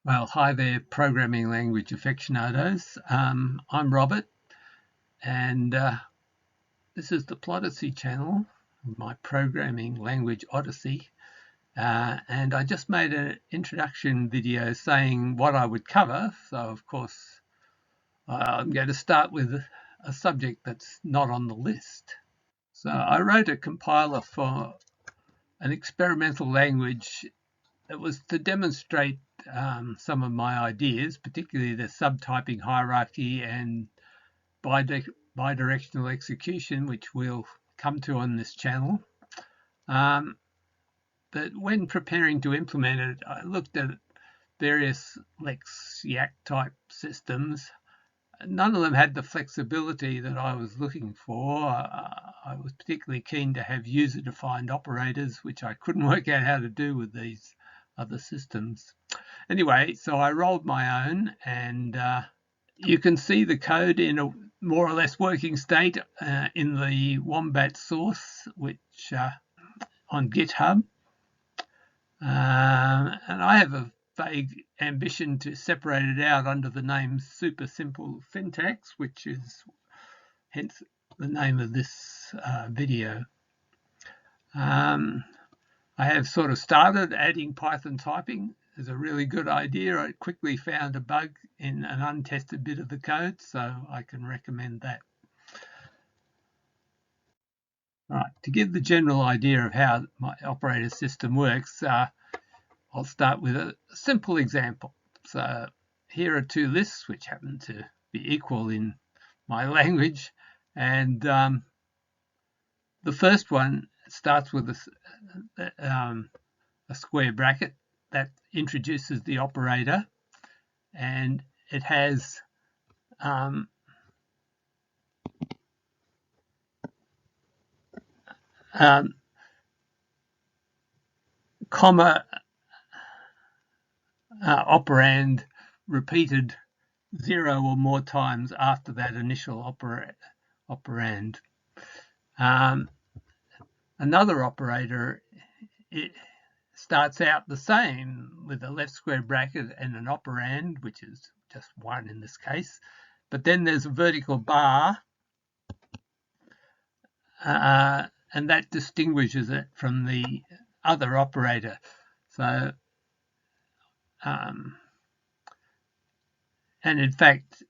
Well, hi there, programming language aficionados. I'm Robert, and this is the Plodacy channel, my programming language odyssey. And I just made an introduction video saying what I would cover. So, of course, I'm going to start with a subject that's not on the list. So, I wrote a compiler for an experimental language that was to demonstrate some of my ideas, particularly the subtyping hierarchy and bidirectional execution, which we'll come to on this channel. But when preparing to implement it, I looked at various LexYAC type systems. None of them had the flexibility that I was looking for. I was particularly keen to have user-defined operators, which I couldn't work out how to do with these other systems. Anyway, so I rolled my own, and you can see the code in a more or less working state in the Wombat source, which on GitHub. And I have a vague ambition to separate it out under the name Super Simple Syntax, which is hence the name of this video. I have sort of started adding Python typing. It's a really good idea. I quickly found a bug in an untested bit of the code, so I can recommend that. All right, to give the general idea of how my operator system works, I'll start with a simple example. So here are two lists which happen to be equal in my language, and the first one starts with a square bracket that introduces the operator, and it has comma operand repeated 0 or more times after that initial operand. Another operator, it starts out the same with a left square bracket and an operand, which is just 1 in this case. But then there's a vertical bar, and that distinguishes it from the other operator. So, and in fact,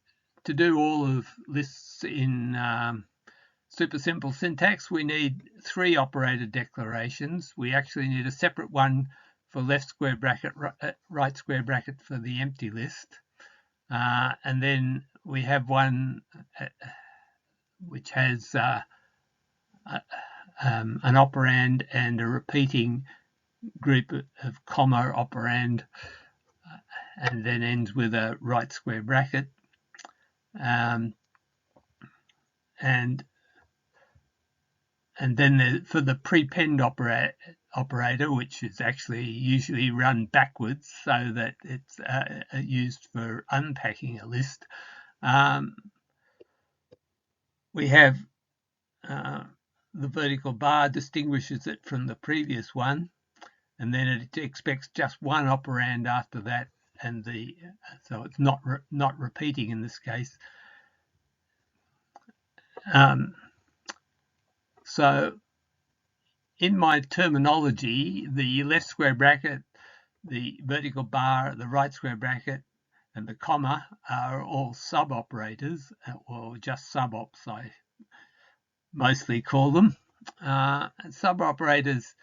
to do all of lists in super simple syntax, we need 3 operator declarations. We actually need a separate one for left square bracket, right square bracket for the empty list. And then we have one which has an operand and a repeating group of comma operand, and then ends with a right square bracket. And then for the prepend operator, which is actually usually run backwards so that it's used for unpacking a list, we have the vertical bar distinguishes it from the previous one, and then it expects just one operand after that, and so it's not repeating in this case. So in my terminology, the left square bracket, the vertical bar, the right square bracket, and the comma are all sub-operators, or just sub-ops, I mostly call them. Sub-operators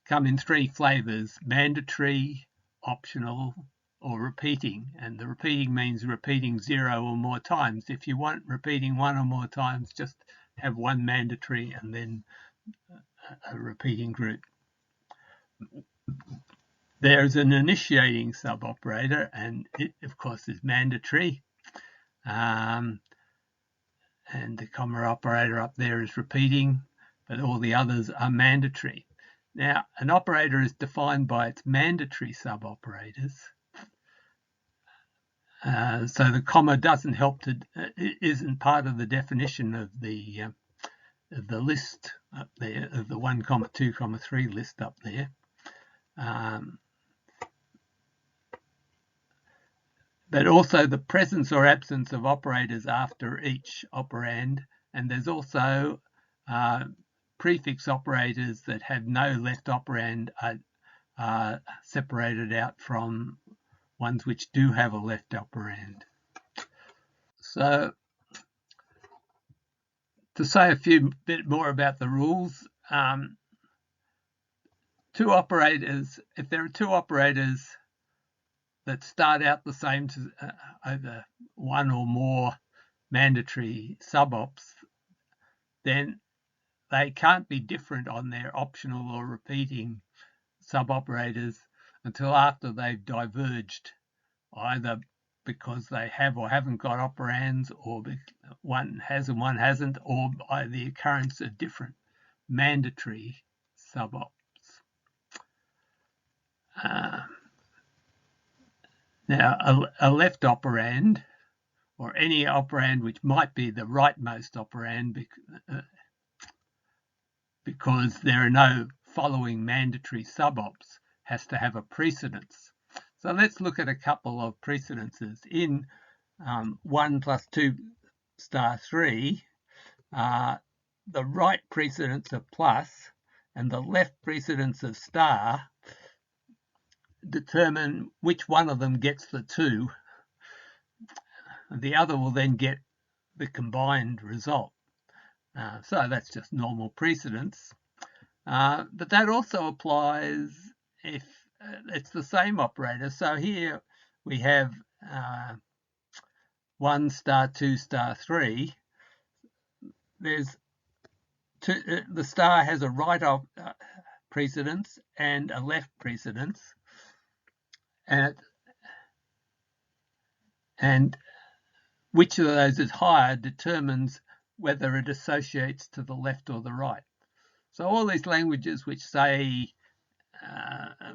come in 3 flavors: mandatory, optional, or repeating. And the repeating means repeating 0 or more times. If you want repeating 1 or more times, just have one mandatory and then a repeating group. There's an initiating sub-operator, and it, of course, is mandatory. And the comma operator up there is repeating, but all the others are mandatory. Now, an operator is defined by its mandatory sub-operators. So the comma doesn't help to, it isn't part of the definition of the list up there, of the 1, 2, 3 list up there. but also the presence or absence of operators after each operand. And there's also prefix operators that have no left operand are separated out from ones which do have a left operand. So to say a bit more about the rules, two operators, if there are two operators that start out the same over one or more mandatory subops, then they can't be different on their optional or repeating suboperators until after they've diverged, either because they have or haven't got operands, or one has and one hasn't, or by the occurrence of different mandatory subops. Now, a left operand, or any operand which might be the rightmost operand because there are no following mandatory subops, has to have a precedence. So let's look at a couple of precedences. In 1 plus 2 star 3, the right precedence of plus and the left precedence of star determine which one of them gets the 2. The other will then get the combined result. So that's just normal precedence. But that also applies if it's the same operator. So here we have 1 star 2 star 3. There's the star has a right precedence and a left precedence, and which of those is higher determines whether it associates to the left or the right. So all these languages which say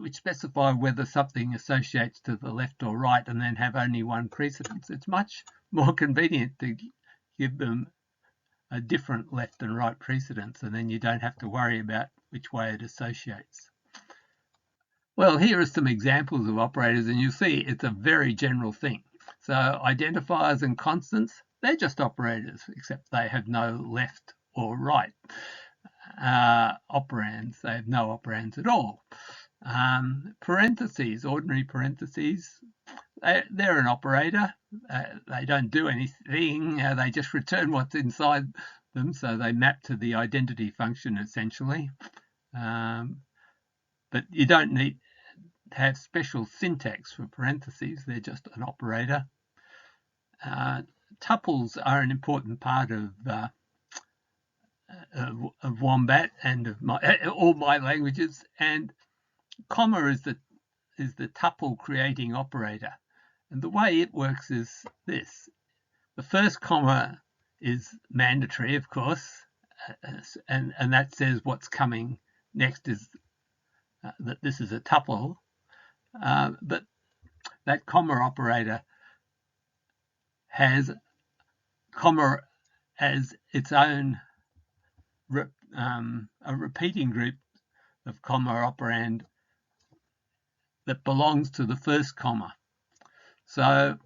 which specify whether something associates to the left or right and then have only one precedence, it's much more convenient to give them a different left and right precedence, and then you don't have to worry about which way it associates. Well, here are some examples of operators, and you'll see it's a very general thing. So identifiers and constants, they're just operators, except they have no left or right operands. They have no operands at all. Parentheses, ordinary parentheses, they're an operator. They don't do anything. They just return what's inside them, so they map to the identity function essentially. But you don't need to have special syntax for parentheses. They're just an operator. Tuples are an important part of Wombat and of all my languages, and comma is the tuple creating operator. And the way it works is this. The first comma is mandatory, of course, and that says what's coming next is that this is a tuple, but that comma operator has comma as its own a repeating group of comma operand that belongs to the first comma. So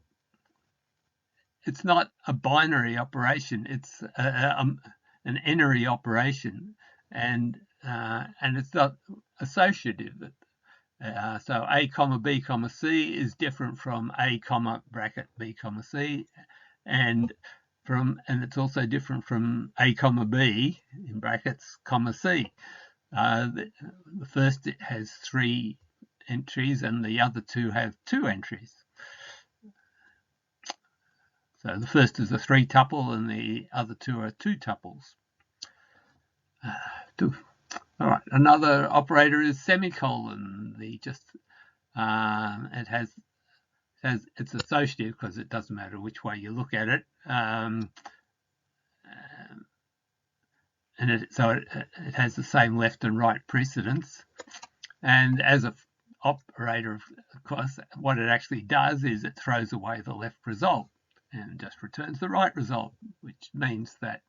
it's not a binary operation, it's an n-ary operation, and it's not associative. So A comma B comma C is different from A comma bracket B comma C, and it's also different from A comma B in brackets comma C. The first has 3 entries and the other 2 have 2 entries. So the first is a 3 tuple and the other 2 are 2 tuples. All right, another operator is semicolon. It's associative because it doesn't matter which way you look at it. So it has the same left and right precedence. And as an operator, of course, what it actually does is it throws away the left result and just returns the right result, which means that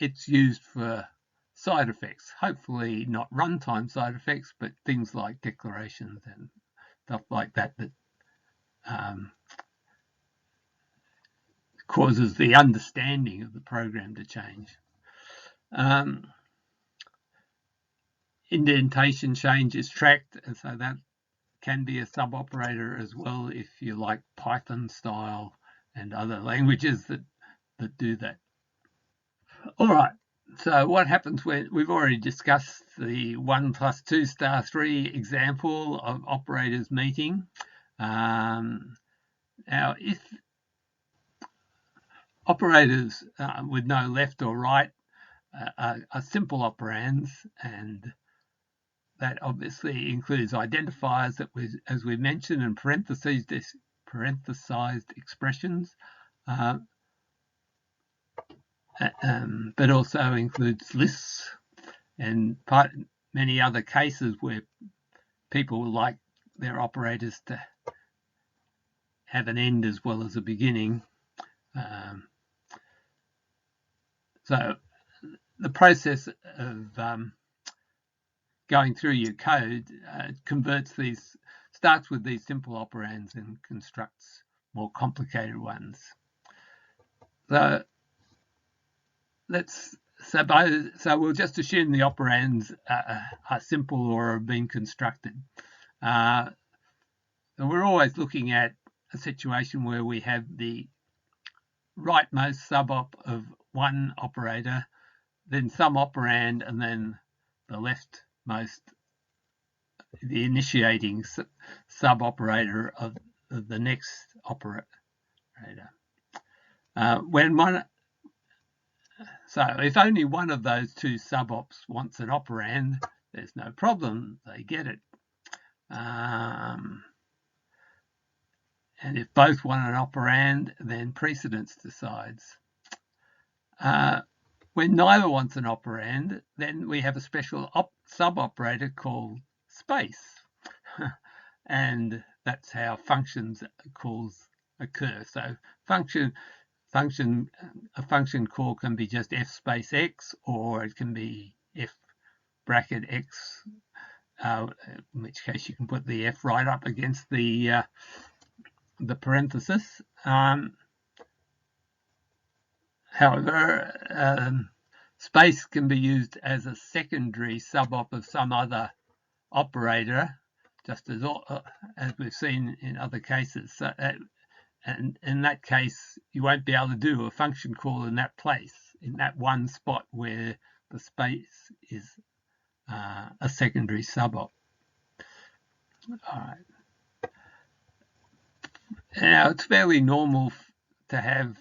it's used for side effects, hopefully not runtime side effects, but things like declarations and stuff like that causes the understanding of the program to change. Indentation change is tracked, and so that can be a sub-operator as well if you like Python style and other languages that do that. All right, so what happens when we've already discussed the 1 + 2 * 3 example of operators meeting. Now, if operators with no left or right are simple operands, and that obviously includes identifiers that, as we mentioned, and parenthesized expressions, but also includes lists and many other cases where people like their operators to have an end as well as a beginning. So the process of going through your code starts with these simple operands and constructs more complicated ones. So we'll just assume the operands are simple or have been constructed. So we're always looking at a situation where we have the rightmost sub-op of one operator, then some operand, and then the leftmost, the initiating sub-operator of the next operator. So if only one of those two sub-ops wants an operand, there's no problem, they get it. And if both want an operand, then precedence decides. When neither wants an operand, then we have a special sub-operator called space. And that's how function calls occur. So a function call can be just f space x, or it can be f bracket x, in which case you can put the f right up against the parenthesis. However, space can be used as a secondary sub-op of some other operator, just as we've seen in other cases. So, and in that case, you won't be able to do a function call in that place, in that one spot where the space is a secondary sub-op. All right. Now, it's fairly normal to have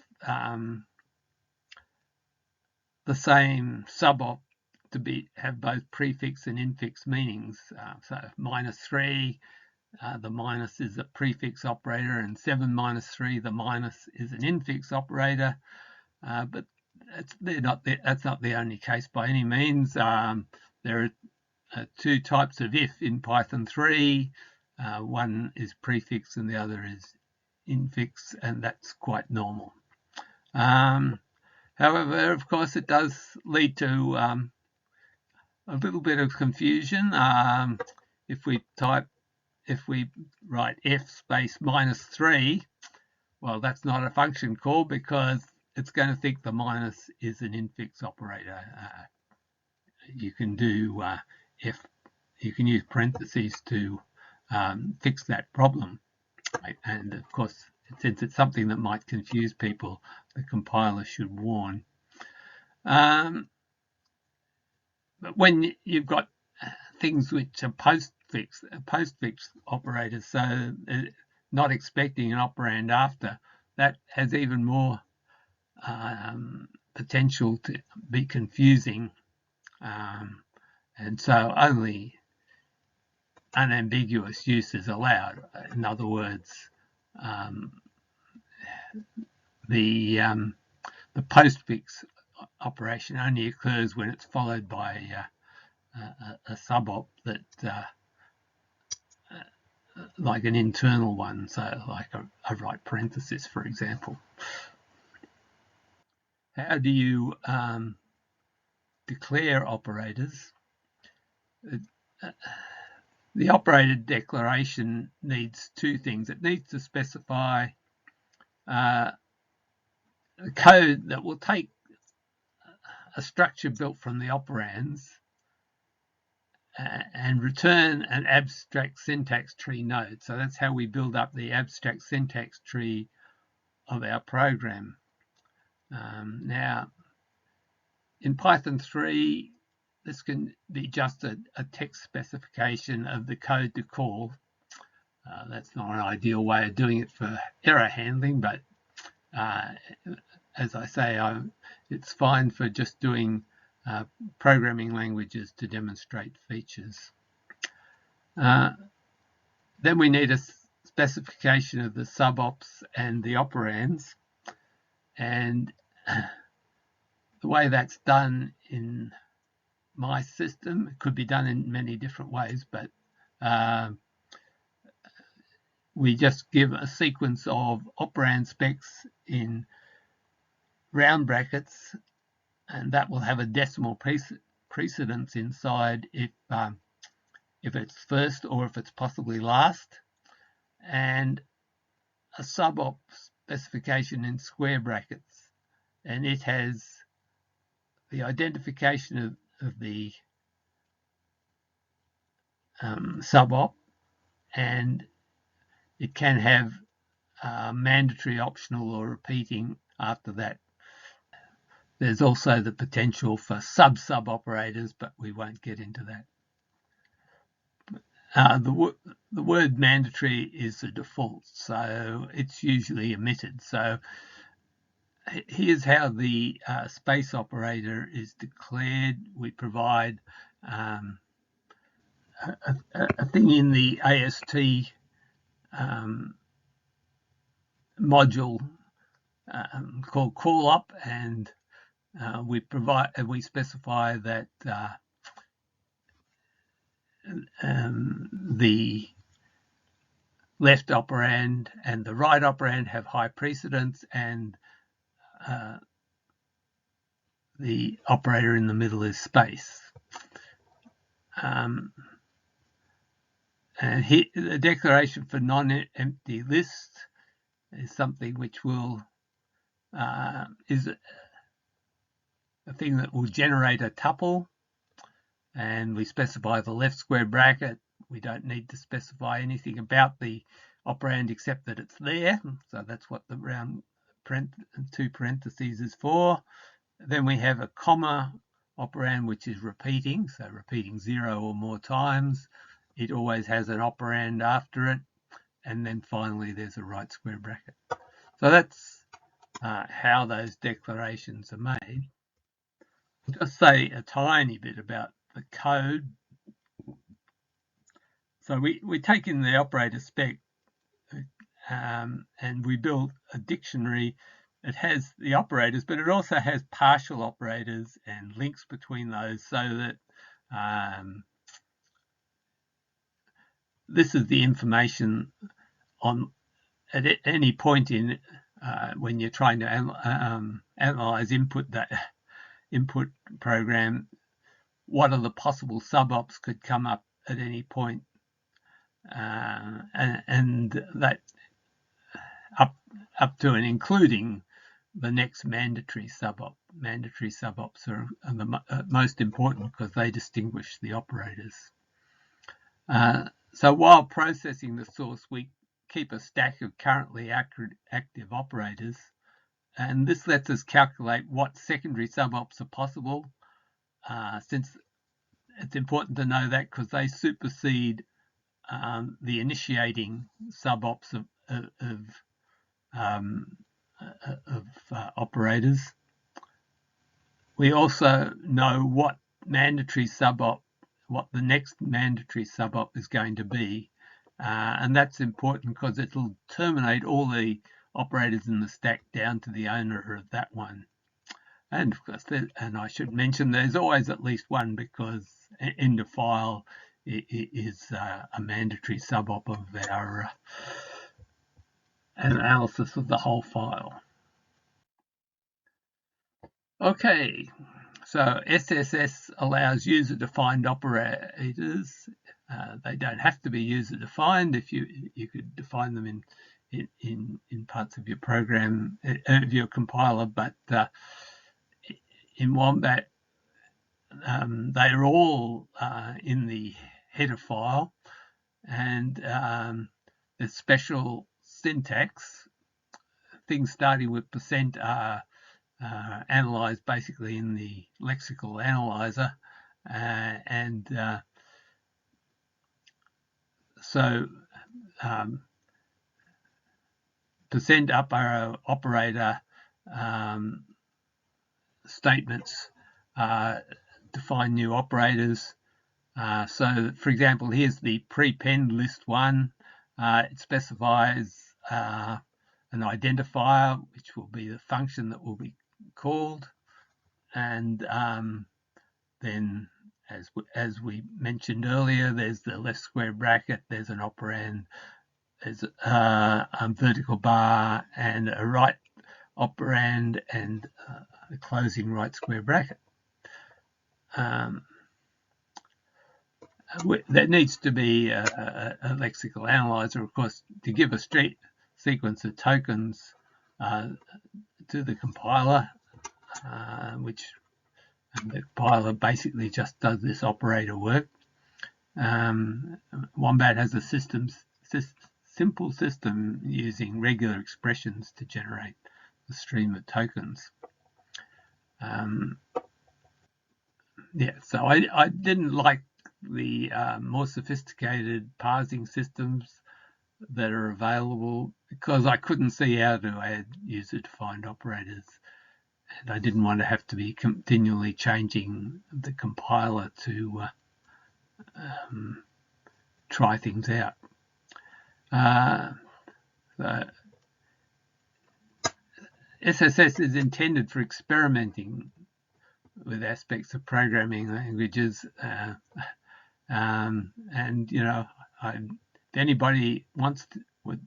the same sub-op to have both prefix and infix meanings. So -3, the minus is a prefix operator, and 7 - 3, the minus is an infix operator. But that's not the only case by any means. There are two types of if in Python 3. One is prefix and the other is infix, and that's quite normal. However, of course, it does lead to a little bit of confusion. If we write f space -3, well, that's not a function call because it's going to think the minus is an infix operator. You can do you can use parentheses to fix that problem, right? And of course, since it's something that might confuse people, the compiler should warn. But when you've got things which are postfix operators, so not expecting an operand after, that has even more potential to be confusing. And so only unambiguous use is allowed. In other words, the postfix operation only occurs when it's followed by a sub-op that like an internal one, so like a right parenthesis, for example. How do you declare operators? The operator declaration needs two things. It needs to specify code that will take a structure built from the operands and return an abstract syntax tree node. So that's how we build up the abstract syntax tree of our program. Now, in Python 3, this can be just a text specification of the code to call. That's not an ideal way of doing it for error handling, but as I say, it's fine for just doing programming languages to demonstrate features. Then we need a specification of the subops and the operands, and the way that's done in my system, it could be done in many different ways, but we just give a sequence of operand specs in round brackets, and that will have a decimal precedence inside if it's first or if it's possibly last, and a subop specification in square brackets, and it has the identification of the subop, and it can have mandatory, optional, or repeating after that. There's also the potential for sub operators, but we won't get into that. The word mandatory is the default, so it's usually omitted. So here's how the space operator is declared. We provide a thing in the AST module called callup, and we specify that the left operand and the right operand have high precedence, and the operator in the middle is space. And here, the declaration for non-empty list is something which will is a thing that will generate a tuple, and we specify the left square bracket. We don't need to specify anything about the operand except that it's there, so that's what the round two parentheses is for. Then we have a comma operand which is repeating, so repeating 0 or more times. It always has an operand after it, and then finally there's a right square bracket. So that's how those declarations are made. I'll just say a tiny bit about the code. So we take in the operator spec and we build a dictionary. It has the operators, but it also has partial operators and links between those, so that this is the information on at any point in when you're trying to analyze input program. What are the possible subops could come up at any point, and that up to and including the next mandatory subop. Mandatory subops are the most important because they distinguish the operators. So while processing the source, we keep a stack of currently active operators, and this lets us calculate what secondary subops are possible, since it's important to know that because they supersede the initiating subops of operators. We also know what the next mandatory subop is going to be, and that's important because it'll terminate all the operators in the stack down to the owner of that one. And of course, and I should mention there's always at least one, because end of file is a mandatory subop of our analysis of the whole file. Okay, so SSS allows user-defined operators. They don't have to be user-defined. If you could define them in parts of your program, of your compiler, but in Wombat, they're all in the header file, and there's special syntax. Things starting with % are analysed basically in the lexical analyzer, and so % operator statements define new operators. So, for example, here's the prepend list one. It specifies an identifier, which will be the function that will be called, and then, as we mentioned earlier, there's the left square bracket, there's an operand, there's a vertical bar, and a right operand, and a closing right square bracket. There needs to be a lexical analyzer, of course, to give a straight sequence of tokens to the compiler, which the compiler basically just does this operator work. Wombat has a simple system using regular expressions to generate the stream of tokens. Yeah, so I didn't like the more sophisticated parsing systems that are available because I couldn't see how to add user-defined operators, and I didn't want to have to be continually changing the compiler to try things out. So SSS is intended for experimenting with aspects of programming languages, and if anybody would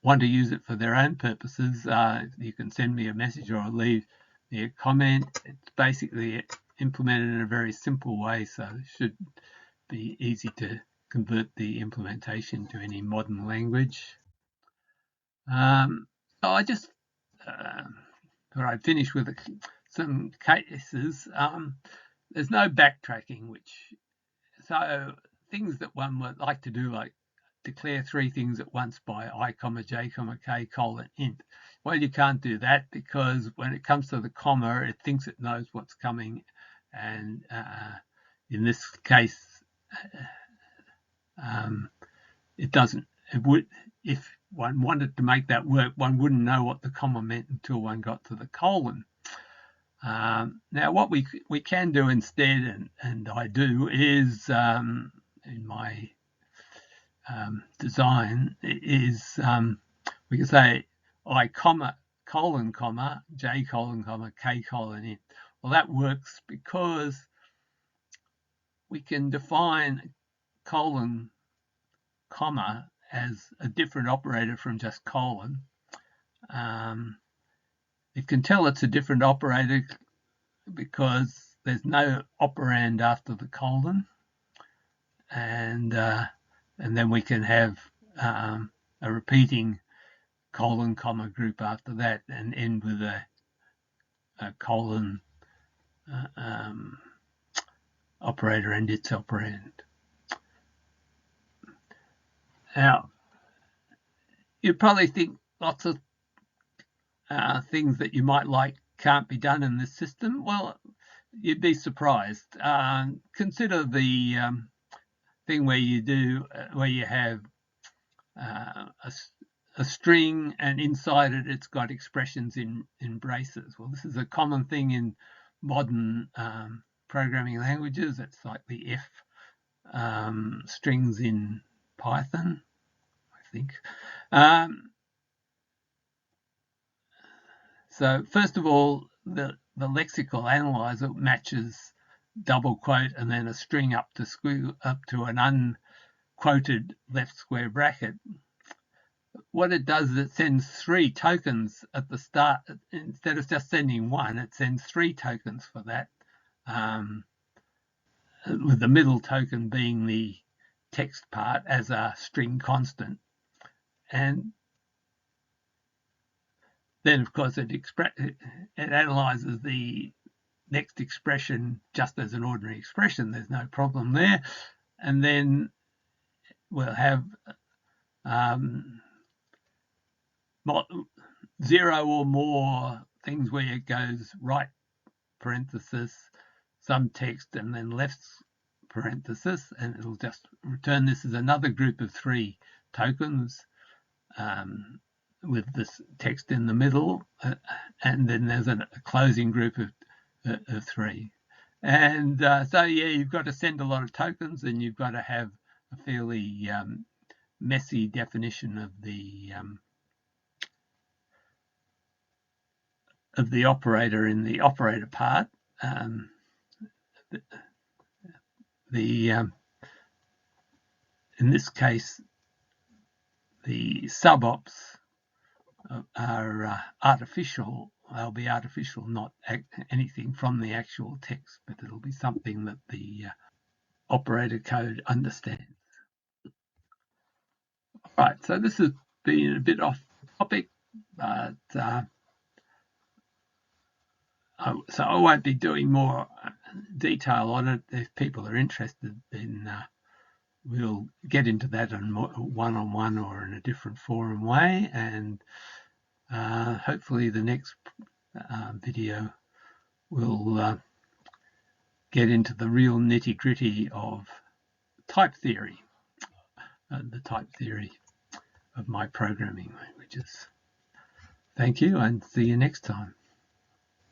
want to use it for their own purposes, you can send me a message or leave me a comment. It's basically implemented in a very simple way, so it should be easy to convert the implementation to any modern language. So I just thought I'd finish with some cases. There's no backtracking, so things that one would like to do, like declare 3 things at once by I, j, k, int. Well, you can't do that because when it comes to the comma, it thinks it knows what's coming, and in this case, it doesn't. It would, if one wanted to make that work, one wouldn't know what the comma meant until one got to the colon. Now, what we can do instead, and I do, is in my design, is we can say I, colon, j, colon, k, int. Well, that works because we can define colon, comma as a different operator from just colon. It can tell it's a different operator because there's no operand after the colon, and then we can have a repeating colon, comma group after that, and end with a colon operator and its operand. Now, you probably think lots of things that you might like can't be done in this system. Well, you'd be surprised. Consider the thing where you have a string, and inside it, it's got expressions in braces. Well, this is a common thing in modern programming languages. It's like the F strings in Python, I think. So first of all, the lexical analyzer matches double quote and then a string up to an unquoted left square bracket. What it does is it sends 3 tokens at the start. Instead of just sending 1, it sends 3 tokens for that, with the middle token being the text part as a string constant. And then of course it analyzes the next expression just as an ordinary expression. There's no problem there. And then we'll have 0 or more things where it goes right parenthesis, some text, and then left parenthesis, and it'll just return this as another group of 3 tokens with this text in the middle, and then there's a closing group of 3. And so yeah, you've got to send a lot of tokens, and you've got to have a fairly messy definition of the operator in the operator part. In this case, the sub-ops are artificial. They'll be artificial, not anything from the actual text, but it'll be something that the operator code understands. All right, so this has been a bit off topic, but so I won't be doing more detail on it. If people are interested, then we'll get into that on one-on-one or in a different forum way, and hopefully the next video will get into the real nitty-gritty of type theory, the type theory of my programming languages. Thank you, and see you next time.